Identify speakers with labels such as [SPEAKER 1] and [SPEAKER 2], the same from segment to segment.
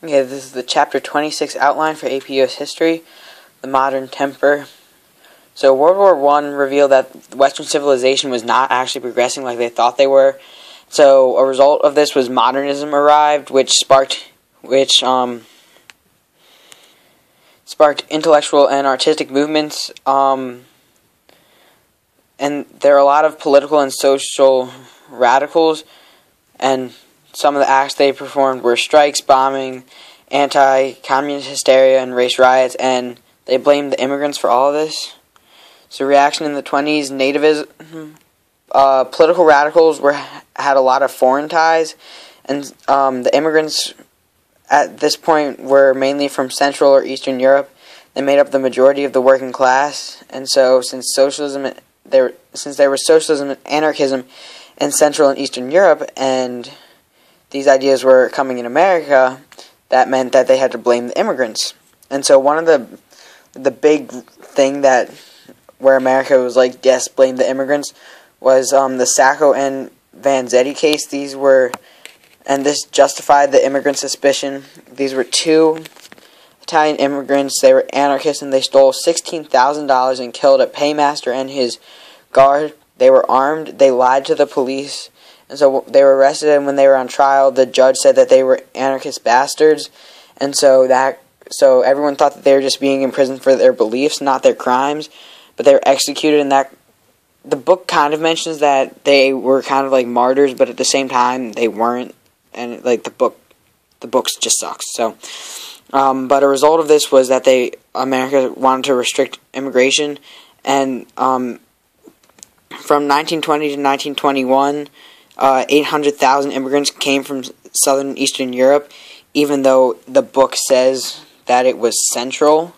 [SPEAKER 1] Okay, this is the Chapter 26 outline for AP US History, the Modern Temper. So World War I revealed that Western civilization was not actually progressing like they thought they were. So a result of this was modernism arrived, which sparked intellectual and artistic movements. And there are a lot of political and social radicals, and some of the acts they performed were strikes, bombing, anti-communist hysteria, and race riots, and they blamed the immigrants for all of this. So reaction in the 1920s, nativism, political radicals had a lot of foreign ties, and the immigrants at this point were mainly from Central or Eastern Europe. They made up the majority of the working class, and so since there was socialism and anarchism in Central and Eastern Europe, and these ideas were coming in America, that meant that they had to blame the immigrants. And so one of the big thing where America was like, yes, blame the immigrants, was the Sacco and Vanzetti case. And this justified the immigrant suspicion. These were two Italian immigrants. They were anarchists, and they stole $16,000 and killed a paymaster and his guard. They were armed. They lied to the police, and so they were arrested. And when they were on trial, the judge said that they were anarchist bastards, and so everyone thought that they were just being imprisoned for their beliefs, not their crimes. But they were executed, and the book kind of mentions that they were kind of like martyrs, but at the same time they weren't. And like the books just sucks. So, but a result of this was that America wanted to restrict immigration, and from 1920 to 1921, 800,000 immigrants came from Southern and Eastern Europe, even though the book says that it was Central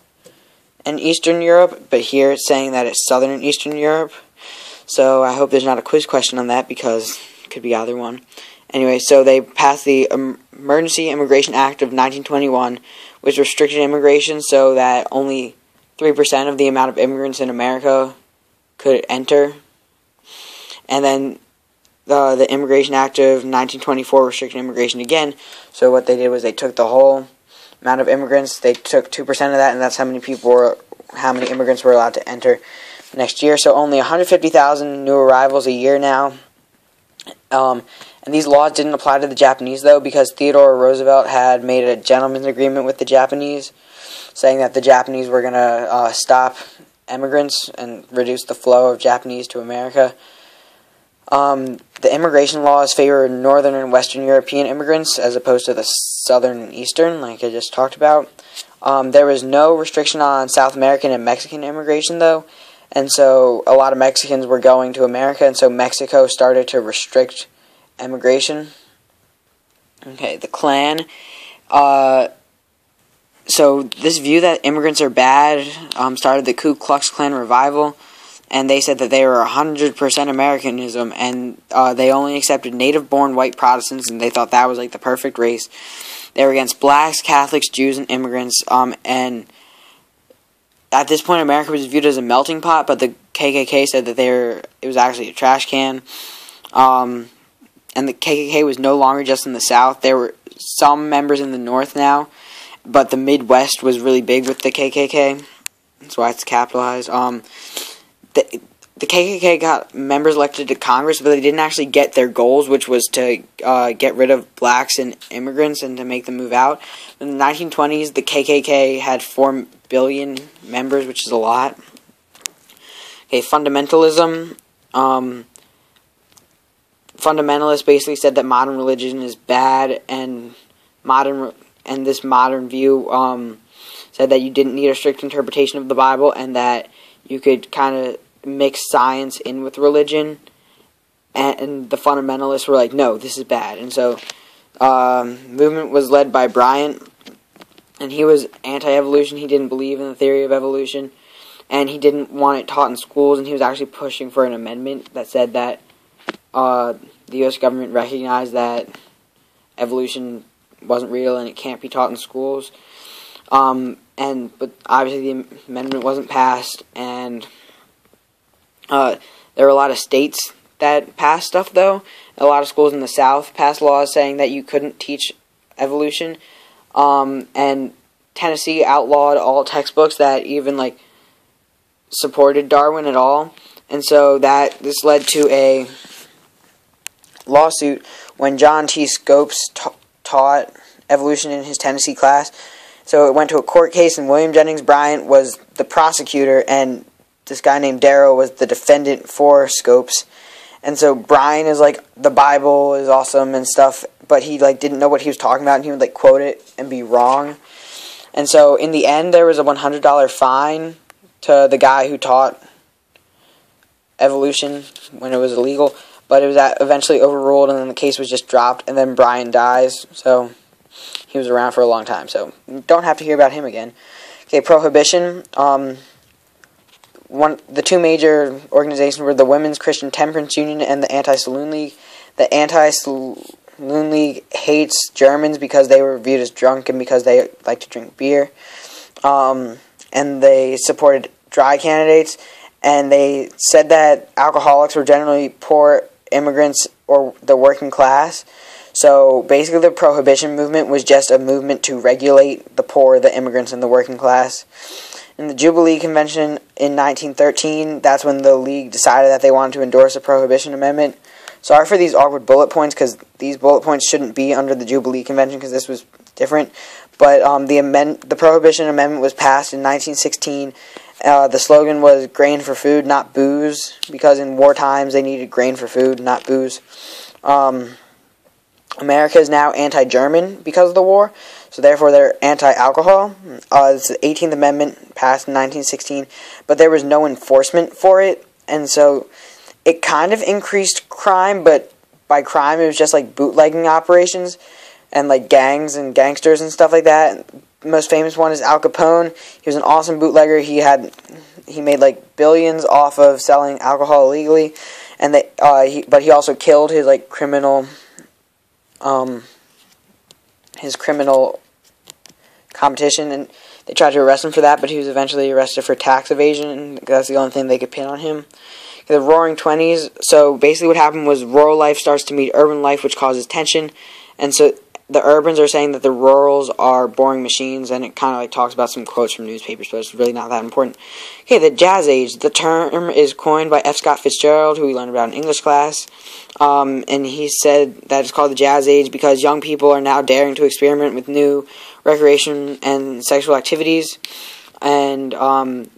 [SPEAKER 1] and Eastern Europe, but here it's saying that it's Southern and Eastern Europe. So I hope there's not a quiz question on that, because it could be either one. Anyway, so they passed the Emergency Immigration Act of 1921, which restricted immigration so that only 3% of the amount of immigrants in America could enter. And then the Immigration Act of 1924 restricted immigration again. So what they did was they took the whole amount of immigrants, they took 2% of that, and that's how many immigrants were allowed to enter next year. So only 150,000 new arrivals a year now. And these laws didn't apply to the Japanese, though, because Theodore Roosevelt had made a gentleman's agreement with the Japanese, saying that the Japanese were going to stop immigrants and reduce the flow of Japanese to America. The immigration laws favor Northern and Western European immigrants as opposed to the Southern and Eastern, like I just talked about. There was no restriction on South American and Mexican immigration, though, and so a lot of Mexicans were going to America, and so Mexico started to restrict immigration. Okay, the Klan. So this view that immigrants are bad started the Ku Klux Klan revival, and they said that they were 100% Americanism, and they only accepted native-born white Protestants, and they thought that was like the perfect race. They were against blacks, Catholics, Jews, and immigrants, and at this point America was viewed as a melting pot, but the KKK said that it was actually a trash can. And the KKK was no longer just in the South. There were some members in the North now, but the Midwest was really big with the KKK. That's why it's capitalized. The KKK got members elected to Congress, but they didn't actually get their goals, which was to get rid of blacks and immigrants and to make them move out. In the 1920s, the KKK had 4 billion members, which is a lot. Okay, fundamentalism. Fundamentalists basically said that modern religion is bad, and this modern view said that you didn't need a strict interpretation of the Bible, and that you could kind of mix science in with religion. And the fundamentalists were like, no, this is bad. And so movement was led by Bryant, and he was anti-evolution. He didn't believe in the theory of evolution, and he didn't want it taught in schools, and he was actually pushing for an amendment that said that the U.S. government recognized that evolution wasn't real and it can't be taught in schools. But obviously the amendment wasn't passed, and there were a lot of states that passed stuff, though. A lot of schools in the South passed laws saying that you couldn't teach evolution. and Tennessee outlawed all textbooks that even like supported Darwin at all, and so this led to a lawsuit when John T. Scopes taught evolution in his Tennessee class. So it went to a court case, and William Jennings Bryan was the prosecutor, and this guy named Darrow was the defendant for Scopes. And so Bryan is like, the Bible is awesome and stuff, but he like didn't know what he was talking about, and he would like quote it and be wrong. And so in the end, there was a $100 fine to the guy who taught evolution when it was illegal, but it was eventually overruled, and then the case was just dropped, and then Bryan dies, so he was around for a long time, so don't have to hear about him again. Okay, Prohibition. The two major organizations were the Women's Christian Temperance Union and the Anti-Saloon League. The Anti-Saloon League hates Germans because they were viewed as drunk and because they like to drink beer. And they supported dry candidates, and they said that alcoholics were generally poor immigrants or the working class. So basically the Prohibition movement was just a movement to regulate the poor, the immigrants, and the working class. In the Jubilee Convention in 1913, that's when the League decided that they wanted to endorse a Prohibition Amendment. Sorry for these awkward bullet points, because these bullet points shouldn't be under the Jubilee Convention, because this was different. But the Prohibition Amendment was passed in 1916. The slogan was grain for food, not booze, because in war times they needed grain for food, not booze. America is now anti-German because of the war, so therefore they're anti-alcohol. It's the 18th Amendment passed in 1916, but there was no enforcement for it, and so it kind of increased crime, but by crime it was just like bootlegging operations and like gangs and gangsters and stuff like that. The most famous one is Al Capone. He was an awesome bootlegger. He made like billions off of selling alcohol illegally, and but he also killed his like criminal competition, and they tried to arrest him for that, but he was eventually arrested for tax evasion, and that's the only thing they could pin on him. The Roaring Twenties, so basically what happened was rural life starts to meet urban life, which causes tension, and so the urbans are saying that the rurals are boring machines, and it kind of like talks about some quotes from newspapers, but it's really not that important. Okay, the Jazz Age. The term is coined by F. Scott Fitzgerald, who we learned about in English class, and he said that it's called the Jazz Age because young people are now daring to experiment with new recreation and sexual activities, and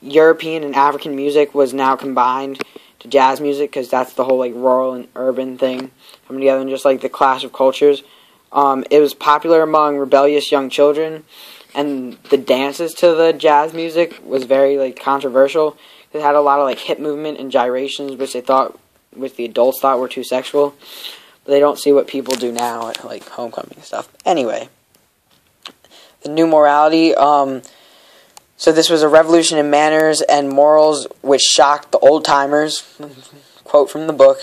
[SPEAKER 1] European and African music was now combined to jazz music, because that's the whole like rural and urban thing coming together, and just like the clash of cultures. It was popular among rebellious young children, and the dances to the jazz music was very like controversial. It had a lot of like hip movement and gyrations, which the adults thought were too sexual. But they don't see what people do now at like homecoming and stuff. Anyway, the new morality. So this was a revolution in manners and morals which shocked the old timers. Quote from the book.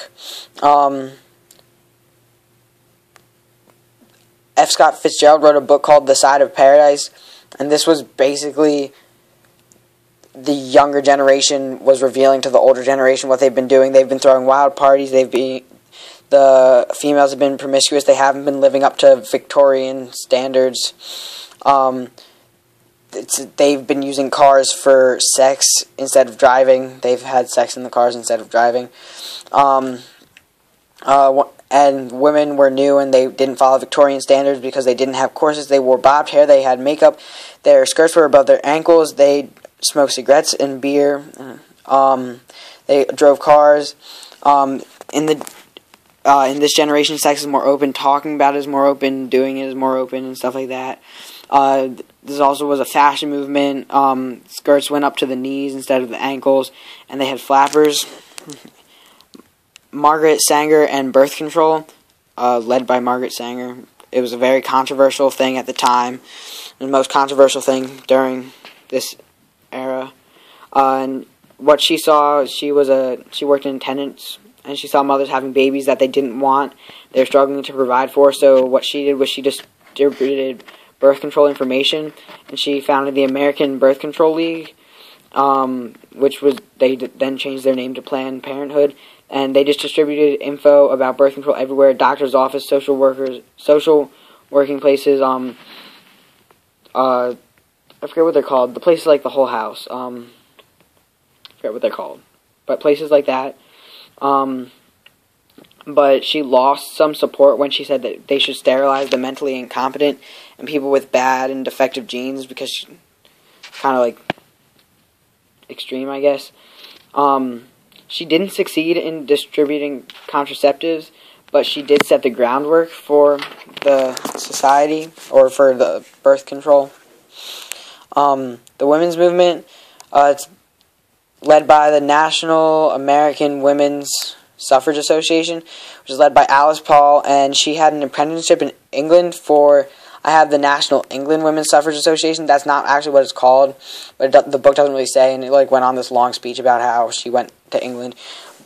[SPEAKER 1] F. Scott Fitzgerald wrote a book called The Side of Paradise, and this was basically the younger generation was revealing to the older generation what they've been doing. They've been throwing wild parties. The females have been promiscuous. They haven't been living up to Victorian standards. They've been using cars for sex instead of driving. They've had sex in the cars instead of driving. And women were new, and they didn't follow Victorian standards because they didn't have corsets. They wore bobbed hair. They had makeup. Their skirts were above their ankles. They smoked cigarettes and beer. They drove cars. In this generation, sex is more open. Talking about it is more open. Doing it is more open, and stuff like that. This also was a fashion movement. Skirts went up to the knees instead of the ankles, and they had flappers. Margaret Sanger and birth control, led by Margaret Sanger. It was a very controversial thing at the time, the most controversial thing during this era. And what she saw, she worked in attendance, and she saw mothers having babies that they didn't want. They were struggling to provide for. So what she did was she distributed birth control information, and she founded the American Birth Control League, which was they then changed their name to Planned Parenthood. And they just distributed info about birth control everywhere: doctor's office, social working places, I forget what they're called. The places like the Whole House. I forget what they're called. But places like that. But she lost some support when she said that they should sterilize the mentally incompetent and people with bad and defective genes, because she kind of like extreme, I guess. She didn't succeed in distributing contraceptives, but she did set the groundwork for the society, or for the birth control. The women's movement, it's led by the National American Women's Suffrage Association, which is led by Alice Paul, and she had an apprenticeship in England for, I have the National England Women's Suffrage Association. That's not actually what it's called, but the book doesn't really say, and it like went on this long speech about how she went to England,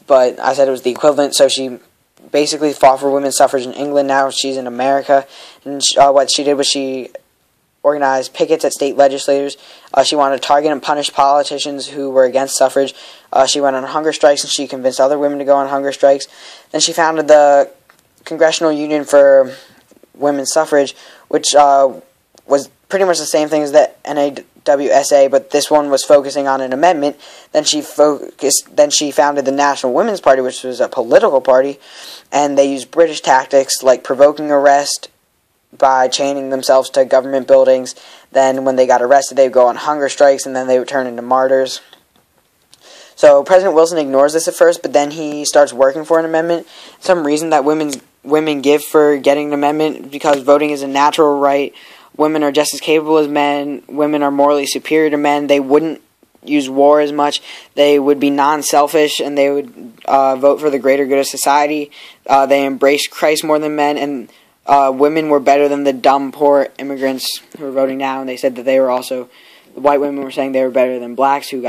[SPEAKER 1] but I said it was the equivalent. So she basically fought for women's suffrage in England. Now she's in America, and what she did was she organized pickets at state legislators. She wanted to target and punish politicians who were against suffrage. She went on hunger strikes, and she convinced other women to go on hunger strikes. Then she founded the Congressional Union for Women's Suffrage, which was pretty much the same thing as the NAWSA, but this one was focusing on an amendment. Then she founded the National Women's Party, which was a political party, and they used British tactics like provoking arrest by chaining themselves to government buildings. Then when they got arrested, they would go on hunger strikes, and then they would turn into martyrs. So President Wilson ignores this at first, but then he starts working for an amendment. Some reason that women give for getting an amendment, because voting is a natural right. Women are just as capable as men. Women are morally superior to men. They wouldn't use war as much. They would be non-selfish, and they would vote for the greater good of society. They embraced Christ more than men, and women were better than the dumb, poor immigrants who are voting now. And they said that they were also, the white women were saying they were better than blacks who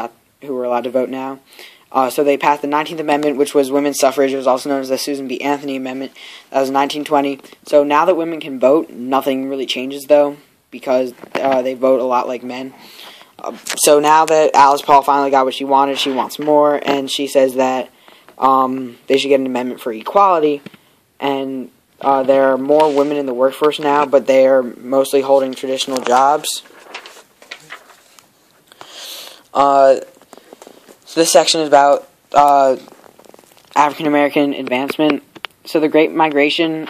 [SPEAKER 1] were allowed to vote now. So they passed the 19th Amendment, which was women's suffrage. It was also known as the Susan B. Anthony Amendment. That was 1920. So now that women can vote, nothing really changes, though, because they vote a lot like men. So now that Alice Paul finally got what she wanted, she wants more, and she says that they should get an amendment for equality. And there are more women in the workforce now, but they are mostly holding traditional jobs. So this section is about African American advancement. So the Great Migration,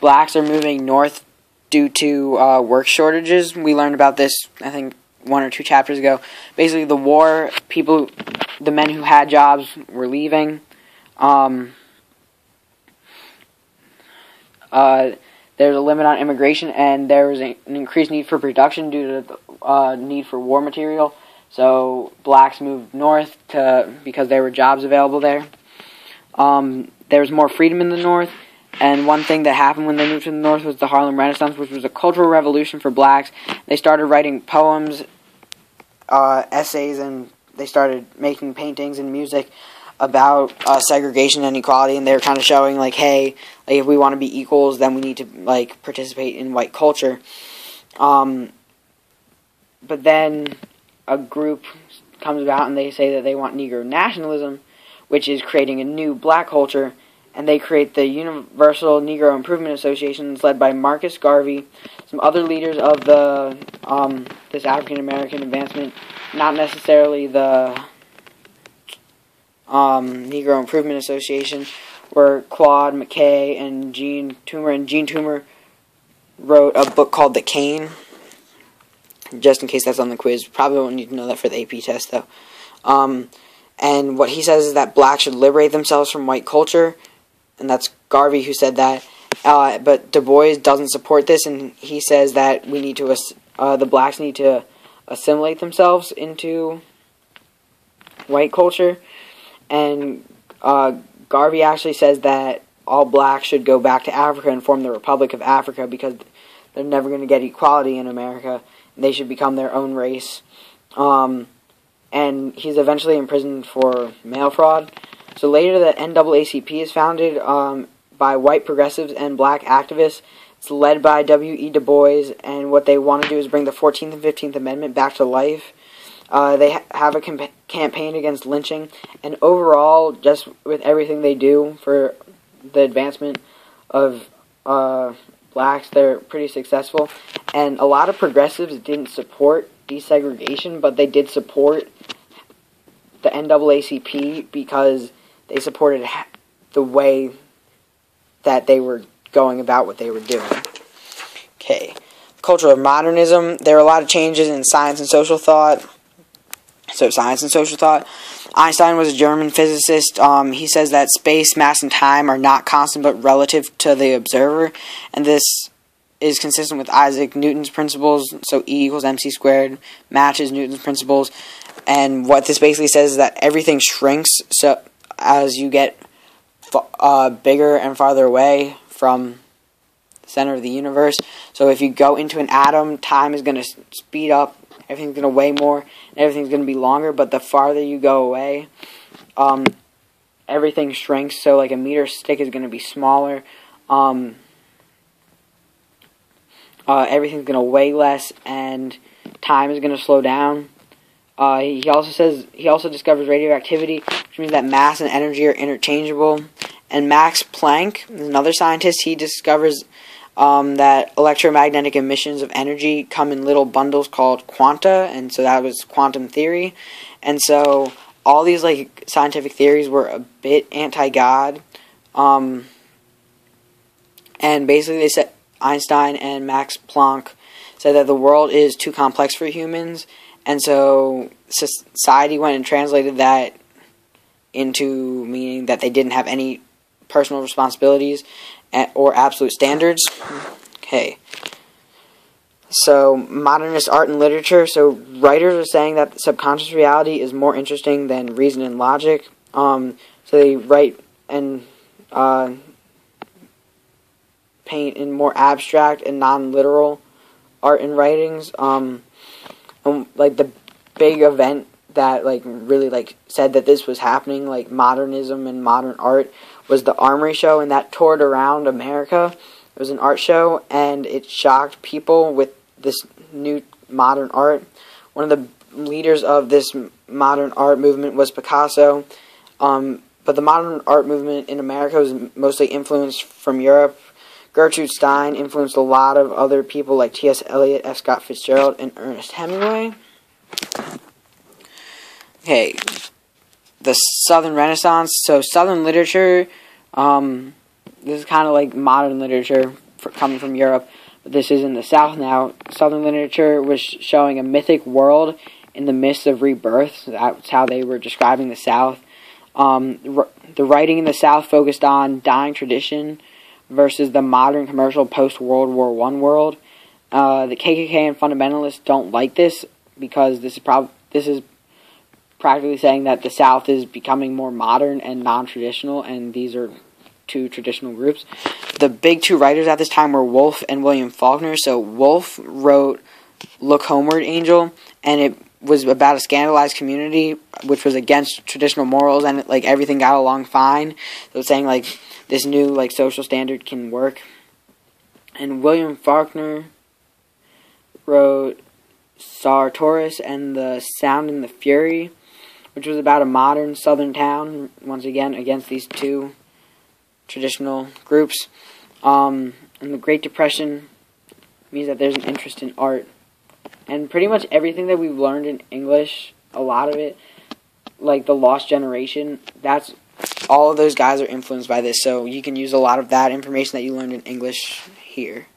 [SPEAKER 1] blacks are moving north due to work shortages. We learned about this, I think, 1 or 2 chapters ago. Basically, the war, the men who had jobs were leaving. There's a limit on immigration, and there was an increased need for production due to the need for war material. So blacks moved north because there were jobs available there. There was more freedom in the north, and one thing that happened when they moved to the north was the Harlem Renaissance, which was a cultural revolution for blacks. They started writing poems, essays, and they started making paintings and music about segregation and equality, and they were kind of showing, like, hey, like, if we want to be equals, then we need to, like, participate in white culture. But then a group comes about and they say that they want Negro nationalism, which is creating a new black culture, and they create the Universal Negro Improvement Association, led by Marcus Garvey, some other leaders of the this African American advancement, not necessarily the Negro Improvement Association, were Claude McKay and Gene Toomer, and Gene Toomer wrote a book called The Cane, just in case that's on the quiz. Probably won't need to know that for the AP test, though. And what he says is that blacks should liberate themselves from white culture, and that's Garvey who said that. But Du Bois doesn't support this, and he says that we need to the blacks need to assimilate themselves into white culture. And Garvey actually says that all blacks should go back to Africa and form the Republic of Africa, because they're never going to get equality in America. They should become their own race. And he's eventually imprisoned for mail fraud. So later, the NAACP is founded by white progressives and black activists. It's led by W.E. Du Bois, and what they want to do is bring the 14th and 15th Amendment back to life. They have a campaign against lynching, and overall, just with everything they do for the advancement of blacks, they're pretty successful. And a lot of progressives didn't support desegregation, but they did support the NAACP because they supported the way that they were going about what they were doing. Okay. Culture of modernism. There were a lot of changes in science and social thought. So science and social thought. Einstein was a German physicist. He says that space, mass, and time are not constant but relative to the observer. And this is consistent with Isaac Newton's principles. So E equals mc squared matches Newton's principles. And what this basically says is that everything shrinks so as you get bigger and farther away from the center of the universe. So if you go into an atom, time is going to speed up. Everything's going to weigh more, and everything's going to be longer, but the farther you go away, everything shrinks, so like a meter stick is going to be smaller. Everything's going to weigh less, and time is going to slow down. He also discovers radioactivity, which means that mass and energy are interchangeable. And Max Planck, another scientist, he discovers that electromagnetic emissions of energy come in little bundles called quanta, and so that was quantum theory. And so all these like scientific theories were a bit anti-God, and basically they said Einstein and Max Planck said that the world is too complex for humans, and so society went and translated that into meaning that they didn't have any personal responsibilities or absolute standards. Okay. So, modernist art and literature. So, writers are saying that subconscious reality is more interesting than reason and logic. So, they write and paint in more abstract and non-literal art and writings. Like, the big event that, like, really, like, said that this was happening, like, modernism and modern art, was the Armory Show, and that toured around America. It was an art show, and it shocked people with this new modern art. One of the leaders of this modern art movement was Picasso, but the modern art movement in America was mostly influenced from Europe. Gertrude Stein influenced a lot of other people like T.S. Eliot, F. Scott Fitzgerald, and Ernest Hemingway. Okay, the Southern Renaissance. So Southern literature, this is kind of like modern literature coming from Europe, but this is in the South now. Southern literature was showing a mythic world in the midst of rebirth. So that's how they were describing the South. The writing in the South focused on dying tradition versus the modern commercial post-World War I world. The KKK and fundamentalists don't like this because this is practically saying that the South is becoming more modern and non-traditional, and these are two traditional groups. The big two writers at this time were Woolf and William Faulkner. So Woolf wrote Look Homeward, Angel, and it was about a scandalized community which was against traditional morals, and like everything got along fine. So it's saying like this new like social standard can work. And William Faulkner wrote Sartoris and the Sound and the Fury, which was about a modern southern town, once again, against these two traditional groups. And the Great Depression means that there's an interest in art. And pretty much everything that we've learned in English, a lot of it, like the Lost Generation, that's all of those guys are influenced by this. So you can use a lot of that information that you learned in English here.